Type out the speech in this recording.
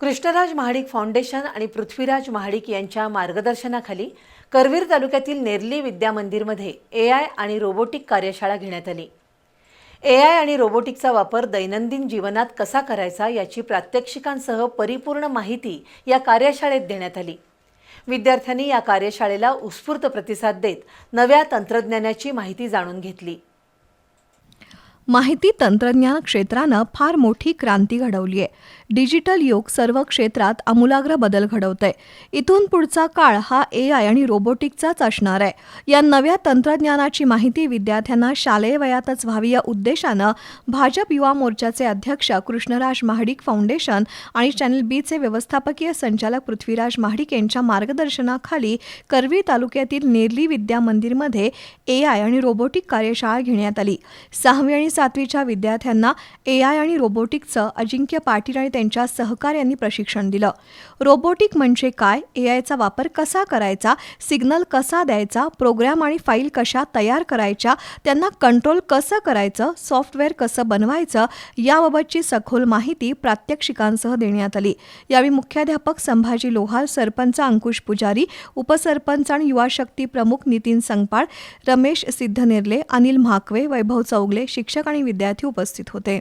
Krishnaraj Mahadik foundation आणि पृथ्वीराज महाडिक यांच्या मार्गदर्शनाखाली करवीर तालुक्यातील नेरली विद्या मंदिरमध्ये एआय आणि रोबोटिक कार्यशाळा घेण्यात आली। एआय आणि रोबोटिकचा वापर दैनंदिन जीवनात कसा करायचा याची प्रात्यक्षिकांसह परिपूर्ण माहिती या कार्यशाळेत देण्यात आली। विद्यार्थ्यांनी या कार्यशाळेला उत्स्फूर्त प्रतिसाद देत नव्या तंत्रज्ञानाची माहिती जाणून घेतली। माहिती तंत्रज्ञान क्षेत्रानं फार मोठी क्रांती घडवली आहे। डिजिटल युग सर्व क्षेत्रात आमूलाग्र बदल घडवतंय। इथून पुढचा काळ हा एआय आणि रोबोटिकचाच असणार आहे। या नव्या तंत्रज्ञानाची माहिती विद्यार्थ्यांना शालेय वयातच व्हावी या उद्देशानं भाजप युवा मोर्चाचे अध्यक्ष कृष्णराज महाडिक फाउंडेशन आणि चॅनल बीचे व्यवस्थापकीय संचालक पृथ्वीराज महाडिक यांच्या मार्गदर्शनाखाली करवीर तालुक्यातील नेरली विद्या मंदिरमध्ये एआय आणि रोबोटिक कार्यशाळा घेण्यात आली। 6वी आणि 7वीच्या विद्यार्थ्यांना एआय आणि रोबोटिकचं अजिंक्य पाटील आणि त्यांच्या सहकार्यांनी प्रशिक्षण दिलं। रोबोटिक म्हणजे काय, एआयचा वापर कसा करायचा, सिग्नल कसा द्यायचा, प्रोग्राम आणि फाईल कशा तयार करायच्या, त्यांना कंट्रोल कसं करायचं, सॉफ्टवेअर कसं बनवायचं याबाबतची सखोल माहिती प्रात्यक्षिकांसह देण्यात आली। यावेळी मुख्याध्यापक संभाजी लोहार, सरपंच अंकुश पुजारी, उपसरपंच आणि युवा शक्ती प्रमुख नितीन संगपाळ, रमेश सिद्धनेरले, अनिल म्हाकवे, वैभव चौगले, शिक्षक आणि विद्यार्थी उपस्थित होते।